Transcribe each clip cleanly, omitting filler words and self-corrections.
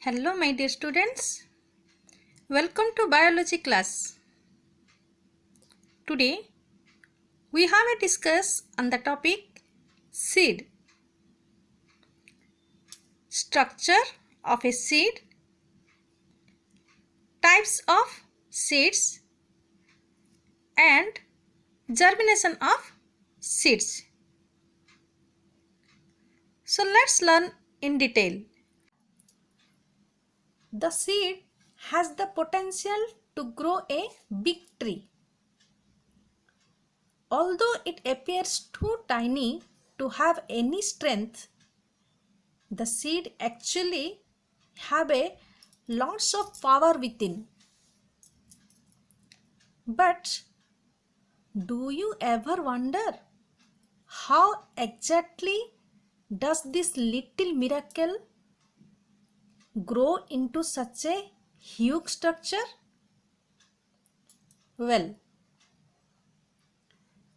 Hello my dear students, welcome to biology class. Today we have a discuss on the topic seed. Structure of a seed, types of seeds and germination of seeds. So let's learn in detail. The seed has the potential to grow a big tree. Although it appears too tiny to have any strength, the seed actually have a lots of power within. But do you ever wonder how exactly does this little miracle grow into such a huge structure? Well,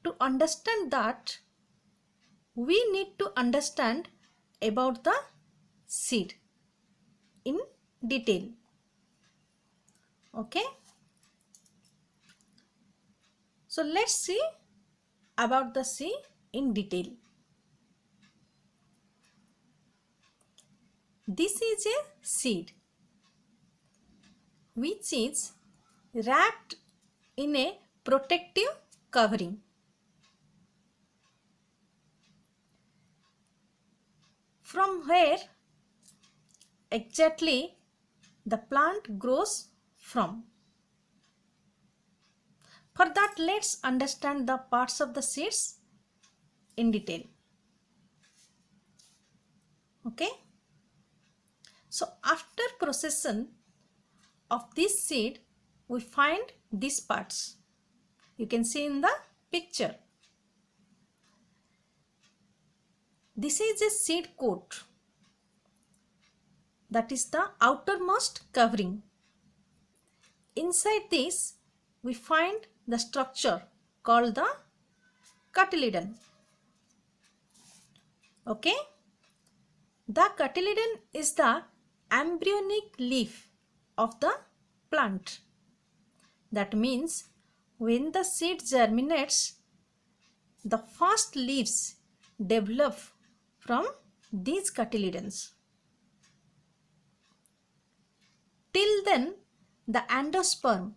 to understand that, we need to understand about the seed in detail. Okay? So let's see about the seed in detail. This is a seed which is wrapped in a protective covering. From where exactly the plant grows from. For that, let's understand the parts of the seeds in detail. Okay. So after procession of this seed, we find these parts. You can see in the picture. This is a seed coat. That is the outermost covering. Inside this, we find the structure called the cotyledon. Okay. The cotyledon is the embryonic leaf of the plant. That means when the seed germinates, the first leaves develop from these cotyledons. Till then, the endosperm,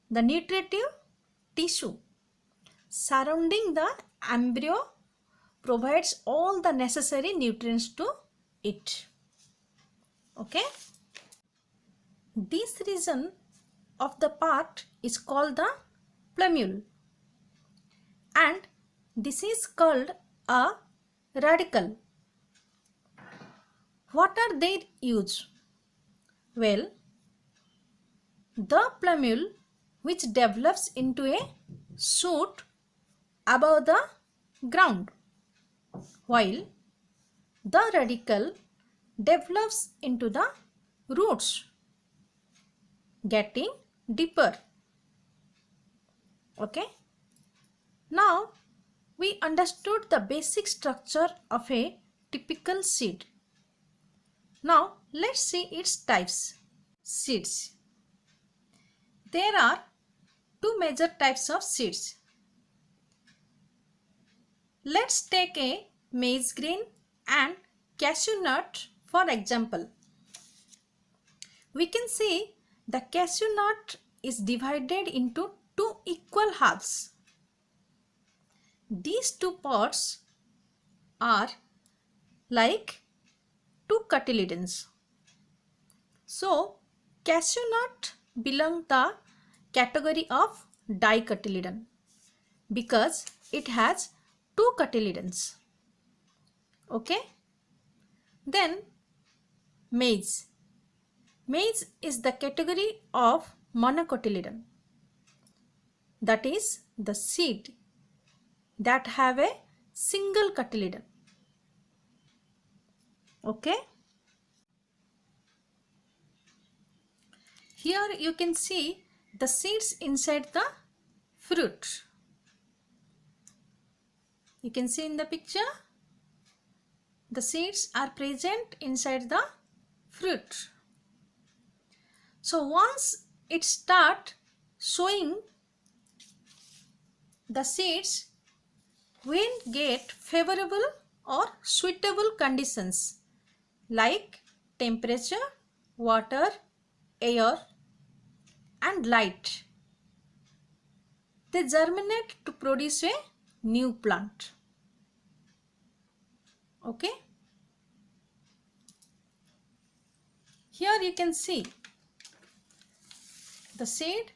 the nutritive tissue surrounding the embryo, provides all the necessary nutrients to it. Okay. This region of the part is called the plumule, and this is called a radicle. What are their use? Well, the plumule which develops into a shoot above the ground, while the radicle develops into the roots, getting deeper. Okay. Now we understood the basic structure of a typical seed. Now let's see its types. Seeds. There are two major types of seeds. Let's take a maize grain and cashew nut for example. We can see the cashew nut is divided into two equal halves. These two parts are like two cotyledons. So cashew nut belongs the category of dicotyledon because it has two cotyledons. Okay. Then maize. Maize is the category of monocotyledon. That is the seed that have a single cotyledon. Okay. Here you can see the seeds inside the fruit. You can see in the picture the seeds are present inside the fruit. So once it start showing the seeds, when get favorable or suitable conditions like temperature, water, air and light, they germinate to produce a new plant. Okay. Here you can see the seed.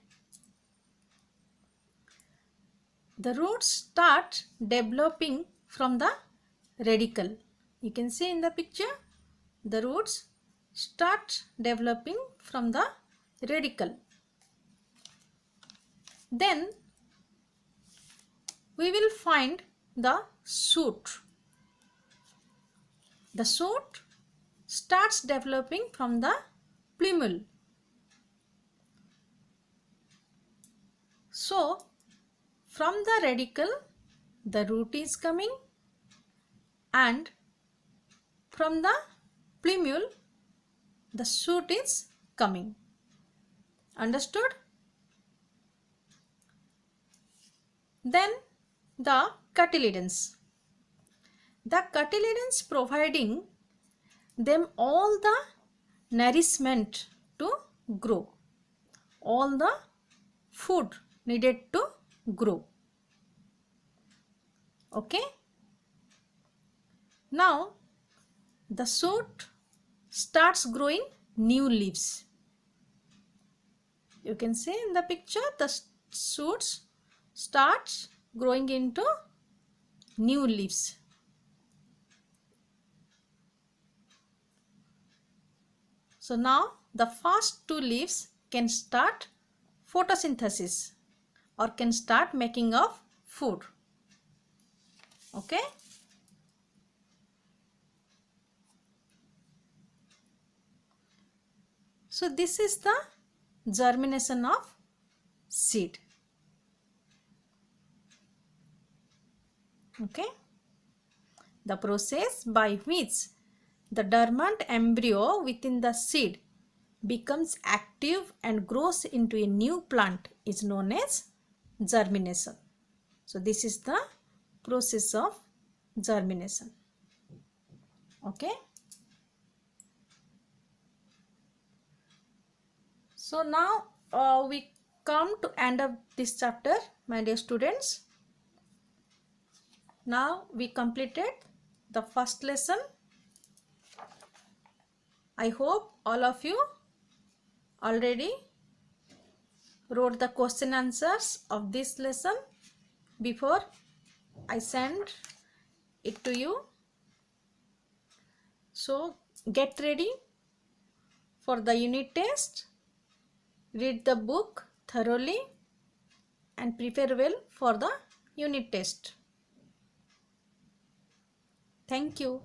The roots start developing from the radicle. You can see in the picture, the roots start developing from the radicle. Then we will find the shoot. The shoot starts developing from the plumule. So from the radicle, the root is coming, and from the plumule, the shoot is coming. Understood? Then the cotyledons. The cotyledons providing them all the nourishment to grow, all the food needed to grow. Okay. Now the shoot starts growing new leaves. You can see in the picture, the shoots starts growing into new leaves. So now the first two leaves can start photosynthesis or can start making of food. Okay. So this is the germination of seed. Okay. The process by which the dormant embryo within the seed becomes active and grows into a new plant is known as germination. So this is the process of germination. Okay. So now we come to end of this chapter, my dear students. Now we completed the first lesson. I hope all of you already wrote the question answers of this lesson before I send it to you. So get ready for the unit test. Read the book thoroughly and prepare well for the unit test. Thank you.